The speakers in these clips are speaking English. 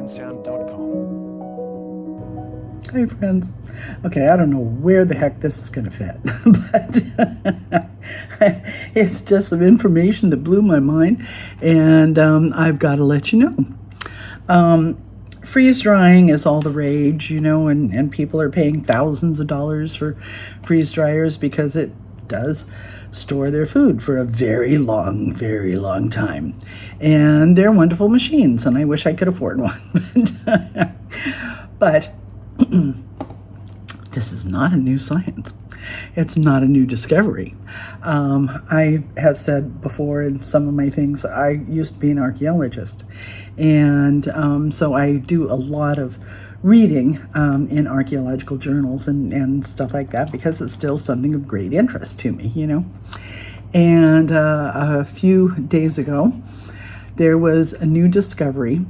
surroundsound.com. Hey friends. Okay, I don't know where the heck this is going to fit, but it's just some information that blew my mind, and I've got to let you know. Freeze drying is all the rage, you know, and people are paying thousands of dollars for freeze dryers because it does store their food for a very long time. And they're wonderful machines, and I wish I could afford one. But this is not a new science. It's not a new discovery. I have said before in some of my things, I used to be an archaeologist. And so I do a lot of reading in archaeological journals and stuff like that because it's still something of great interest to me, you know. And a few days ago, there was a new discovery.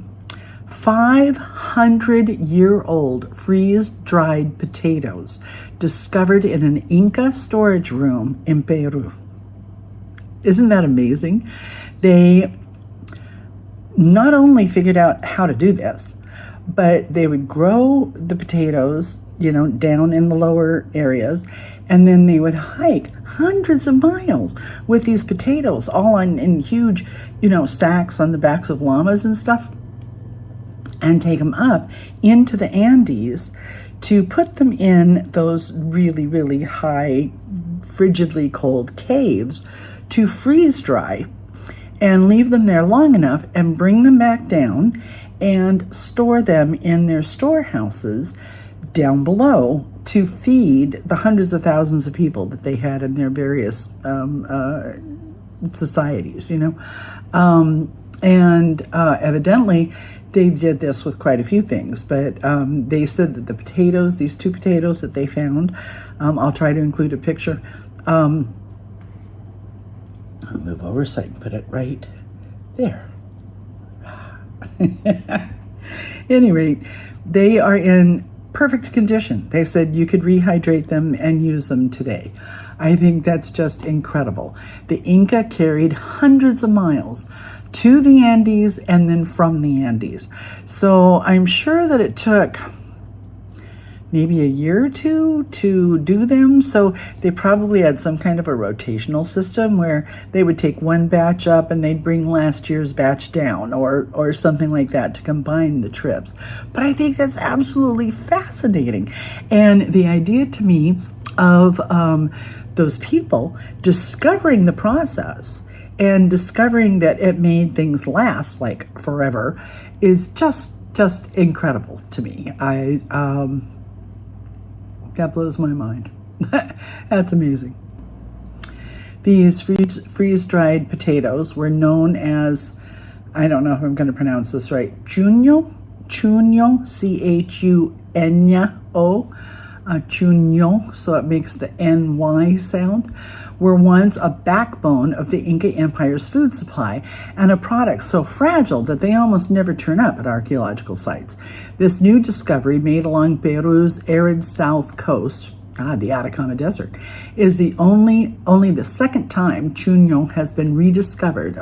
500-year-old freeze-dried potatoes discovered in an Inca storage room in Peru. Isn't that amazing? They not only figured out how to do this, but they would grow the potatoes, you know, down in the lower areas, and then they would hike hundreds of miles with these potatoes all in huge, you know, sacks on the backs of llamas and stuff, and take them up into the Andes to put them in those really high, frigidly cold caves to freeze dry and leave them there long enough and bring them back down and store them in their storehouses down below to feed the hundreds of thousands of people that they had in their various societies, you know. And evidently, they did this with quite a few things, but they said that the potatoes, these two potatoes that they found, I'll try to include a picture. I'll move over so I can put it right there. At any rate, they are in perfect condition. They said you could rehydrate them and use them today. I think that's just incredible. The Inca carried hundreds of miles to the Andes and then from the Andes. So I'm sure that it took maybe a year or two to do them. So they probably had some kind of a rotational system where they would take one batch up and they'd bring last year's batch down or something like that to combine the trips. But I think that's absolutely fascinating. And the idea to me of those people discovering the process and discovering that it made things last like forever is just incredible to me. That blows my mind. That's amazing. These freeze-dried potatoes were known as, I don't know if I'm going to pronounce this right, chuño, Chuño, Chuño, so it makes the NY sound, were once a backbone of the Inca Empire's food supply and a product so fragile that they almost never turn up at archaeological sites. This new discovery made along Peru's arid south coast, the Atacama Desert, is the only the second time chuño has been recovered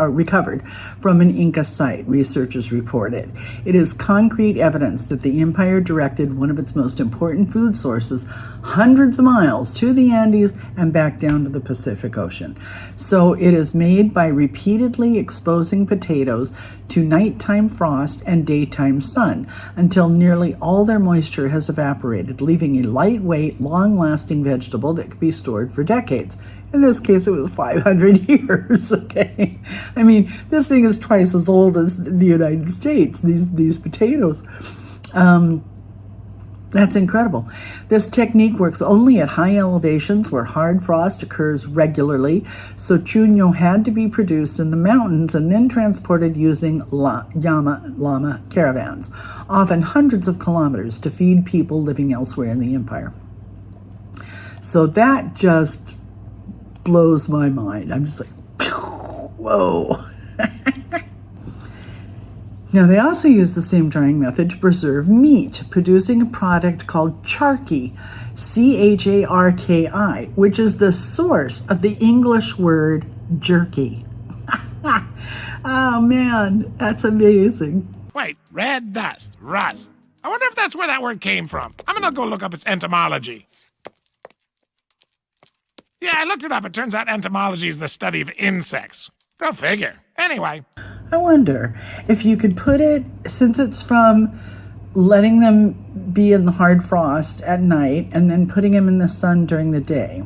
from an Inca site, researchers reported. It is concrete evidence that the empire directed one of its most important food sources hundreds of miles to the Andes and back down to the Pacific Ocean. So it is made by repeatedly exposing potatoes to nighttime frost and daytime sun until nearly all their moisture has evaporated, leaving a lightweight, long-lasting vegetable that could be stored for decades. In this case, it was 500 years, okay? I mean, this thing is twice as old as the United States, these potatoes. That's incredible. This technique works only at high elevations where hard frost occurs regularly, so chuño had to be produced in the mountains and then transported using llama caravans, often hundreds of kilometers, to feed people living elsewhere in the empire. So that just blows my mind. I'm just like, whoa. Now, they also use the same drying method to preserve meat, producing a product called Jerkey, Charki, which is the source of the English word jerky. Oh, man, that's amazing. Wait, red dust, rust. I wonder if that's where that word came from. I'm gonna go look up its etymology. Yeah, I looked it up. It turns out entomology is the study of insects. Go figure. Anyway. I wonder if you could put it, since it's from letting them be in the hard frost at night and then putting them in the sun during the day.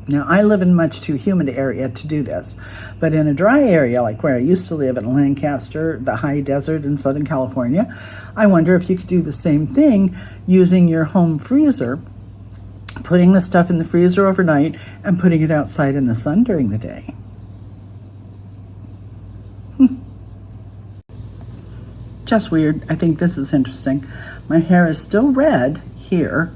Now, I live in a much too humid area to do this, but in a dry area like where I used to live in Lancaster, the high desert in Southern California, I wonder if you could do the same thing using your home freezer, putting the stuff in the freezer overnight and putting it outside in the sun during the day. Just weird. I think this is interesting. My hair is still red here,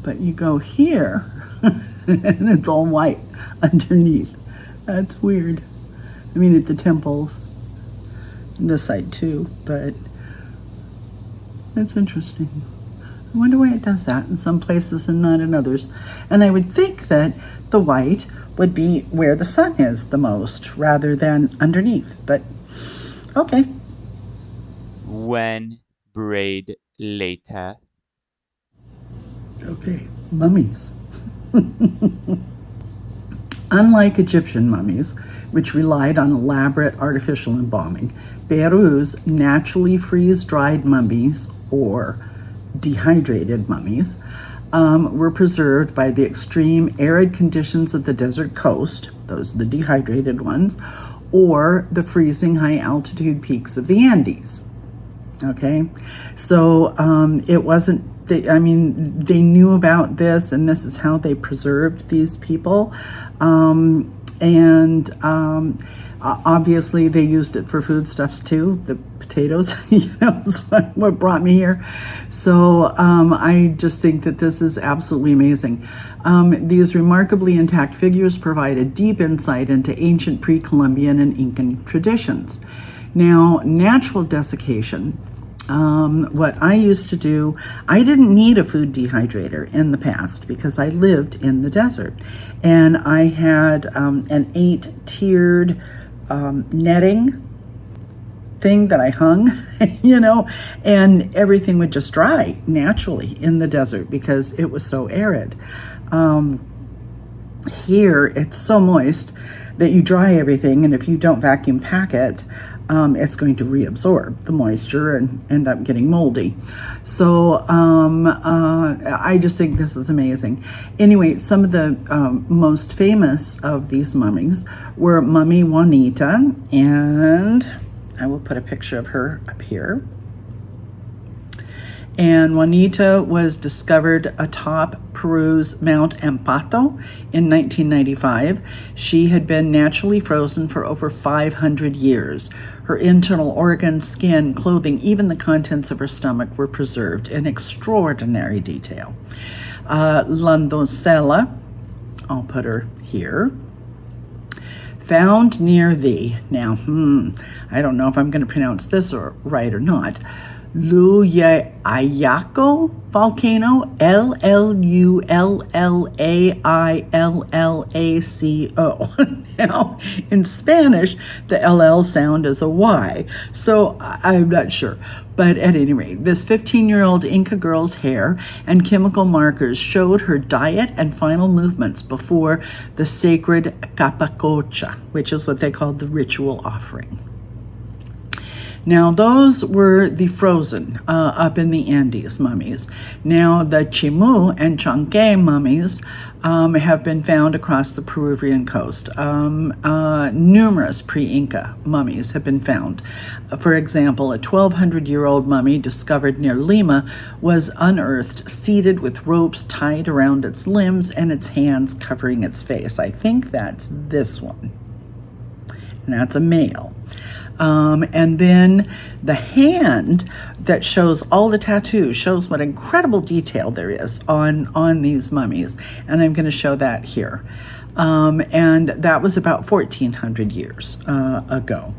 but you go here and it's all white underneath. That's weird. I mean, at the temples, this side too, but that's interesting. I wonder why it does that in some places and not in others. And I would think that the white would be where the sun is the most rather than underneath, but okay. When braid later. Okay, mummies. Unlike Egyptian mummies, which relied on elaborate artificial embalming, Peru's naturally freeze-dried mummies, or dehydrated mummies, were preserved by the extreme arid conditions of the desert coast, those are the dehydrated ones, or the freezing high-altitude peaks of the Andes. Okay, so it wasn't, they knew about this, and this is how they preserved these people. Obviously they used it for foodstuffs too. The potatoes, is what brought me here. So I just think that this is absolutely amazing. These remarkably intact figures provide a deep insight into ancient pre-Columbian and Incan traditions. Now, natural desiccation. What I used to do, I didn't need a food dehydrator in the past because I lived in the desert, and I had an 8-tiered netting thing that I hung, and everything would just dry naturally in the desert because it was so arid. Here, it's so moist that you dry everything, and if you don't vacuum pack it, it's going to reabsorb the moisture and end up getting moldy. So I just think this is amazing. Anyway, some of the most famous of these mummies were Mummy Juanita, and I will put a picture of her up here. And Juanita was discovered atop Peru's Mount Ampato in 1995. She had been naturally frozen for over 500 years. Her internal organs, skin, clothing, even the contents of her stomach were preserved in extraordinary detail. Landosella, I'll put her here, found near the, now, I don't know if I'm going to pronounce this right or not, Lulayaco volcano, Lullallaco. Now, in Spanish, the LL sound is a Y, so I'm not sure. But at any rate, this 15-year-old Inca girl's hair and chemical markers showed her diet and final movements before the sacred capacocha, which is what they called the ritual offering. Now, those were the frozen up in the Andes mummies. Now, the Chimu and Chanque mummies have been found across the Peruvian coast. Numerous pre-Inca mummies have been found. For example, a 1,200-year-old mummy discovered near Lima was unearthed, seated with ropes tied around its limbs and its hands covering its face. I think that's this one. And that's a male. And then the hand that shows all the tattoos shows what incredible detail there is on these mummies. And I'm going to show that here. And that was about 1,400 years ago.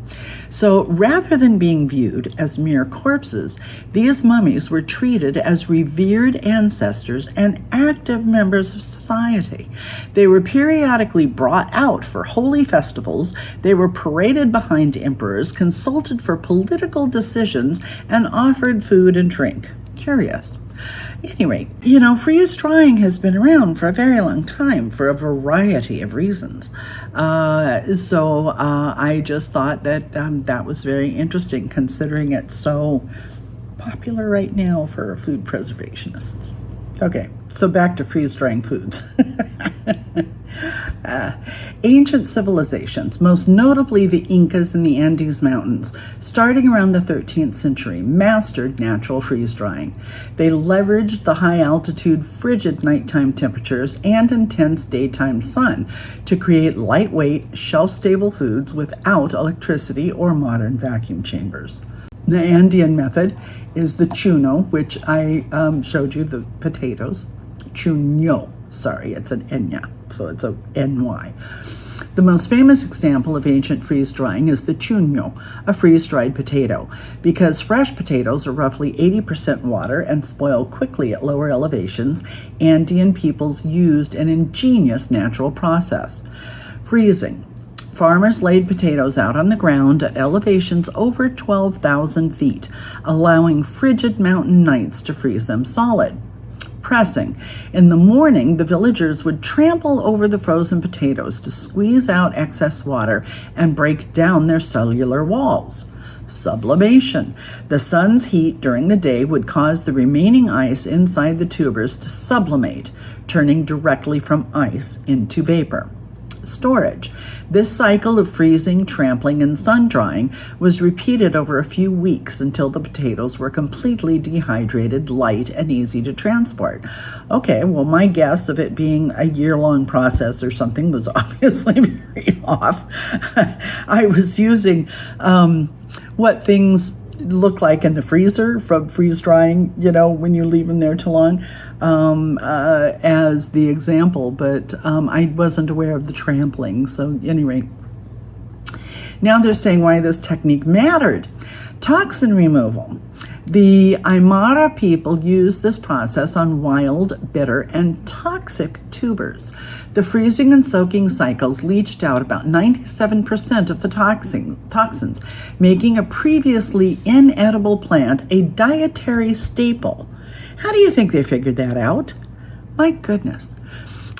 So rather than being viewed as mere corpses, these mummies were treated as revered ancestors and active members of society. They were periodically brought out for holy festivals, they were paraded behind emperors, consulted for political decisions, and offered food and drink. Curious. Anyway, freeze drying has been around for a very long time for a variety of reasons. So I just thought that that was very interesting, considering it's so popular right now for food preservationists. Okay, so back to freeze drying foods. Ancient civilizations, most notably the Incas in the Andes Mountains, starting around the 13th century, mastered natural freeze drying. They leveraged the high altitude, frigid nighttime temperatures and intense daytime sun to create lightweight, shelf-stable foods without electricity or modern vacuum chambers. The Andean method is the chuno, which I showed you, the potatoes. Chuno, sorry, it's an enya, so it's a ny. The most famous example of ancient freeze drying is the chuno, a freeze-dried potato. Because fresh potatoes are roughly 80% water and spoil quickly at lower elevations, Andean peoples used an ingenious natural process: freezing. Farmers laid potatoes out on the ground at elevations over 12,000 feet, allowing frigid mountain nights to freeze them solid. Pressing. In the morning, the villagers would trample over the frozen potatoes to squeeze out excess water and break down their cellular walls. Sublimation. The sun's heat during the day would cause the remaining ice inside the tubers to sublimate, turning directly from ice into vapor. Storage. This cycle of freezing, trampling, and sun drying was repeated over a few weeks until the potatoes were completely dehydrated, light, and easy to transport. Okay, well, my guess of it being a year-long process or something was obviously very off. I was using what things look like in the freezer from freeze drying, when you leave them there too long, as the example, but I wasn't aware of the trampling. So anyway, now they're saying why this technique mattered. Toxin removal. The Aymara people used this process on wild, bitter, and toxic tubers. The freezing and soaking cycles leached out about 97% of the toxins, making a previously inedible plant a dietary staple. How do you think they figured that out? My goodness.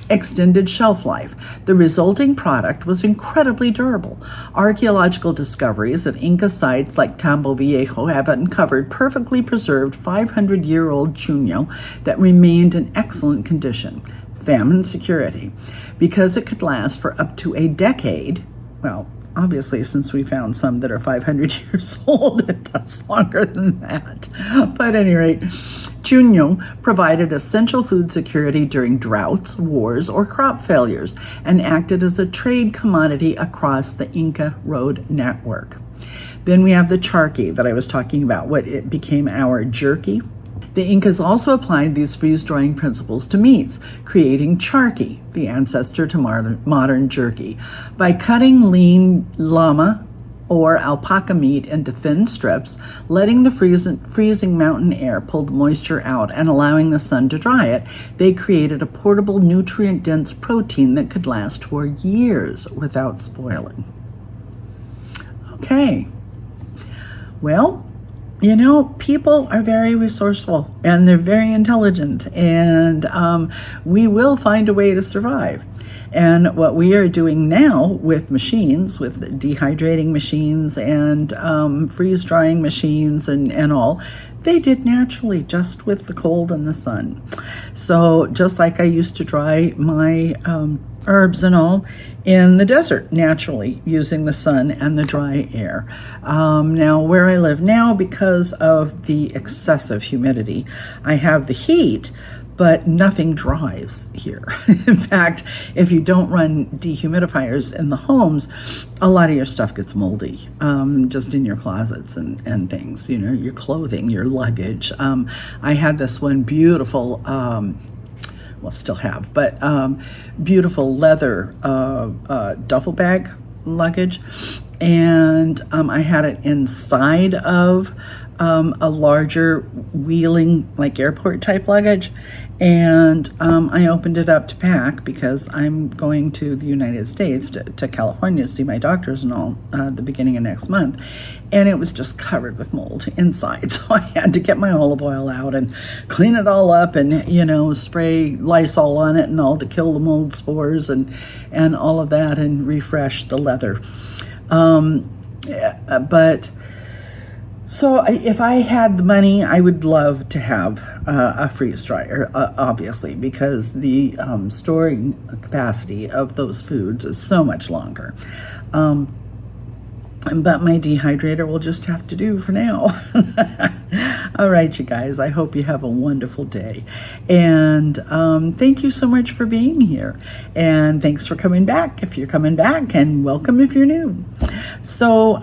Extended shelf life. The resulting product was incredibly durable. Archaeological discoveries at Inca sites like Tambo Viejo have uncovered perfectly preserved 500-year-old chuno that remained in excellent condition. Famine security. Because it could last for up to a decade, well, obviously, since we found some that are 500 years old, it does longer than that. But at any rate, chuno provided essential food security during droughts, wars, or crop failures, and acted as a trade commodity across the Inca road network. Then we have the charqui that I was talking about, what it became our jerky. The Incas also applied these freeze-drying principles to meats, creating charqui, the ancestor to modern jerky. By cutting lean llama or alpaca meat into thin strips, letting the freezing mountain air pull the moisture out and allowing the sun to dry it, they created a portable, nutrient-dense protein that could last for years without spoiling. Okay. Well, people are very resourceful and they're very intelligent, and we will find a way to survive. And what we are doing now with machines, with dehydrating machines and freeze-drying machines and all, they did naturally just with the cold and the sun. So just like I used to dry my herbs and all in the desert naturally using the sun and the dry air. Now where I live now, because of the excessive humidity, I have the heat, but nothing dries here. In fact, if you don't run dehumidifiers in the homes, a lot of your stuff gets moldy, just in your closets and things, your clothing, your luggage. I had this one beautiful, still have, but beautiful leather duffel bag luggage, and I had it inside of a larger wheeling, like airport type luggage, and I opened it up to pack because I'm going to the United States, to California, to see my doctors and all the beginning of next month, and it was just covered with mold inside. So I had to get my olive oil out and clean it all up, and spray Lysol on it and all to kill the mold spores and all of that, and refresh the leather. But so if I had the money, I would love to have a freeze dryer, obviously, because the storing capacity of those foods is so much longer. But my dehydrator will just have to do for now. All right, you guys, I hope you have a wonderful day. And thank you so much for being here. And thanks for coming back if you're coming back, and welcome if you're new. So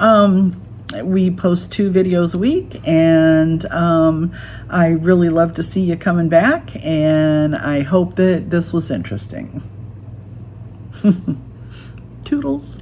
we post 2 videos a week, and I really love to see you coming back, and I hope that this was interesting. Toodles.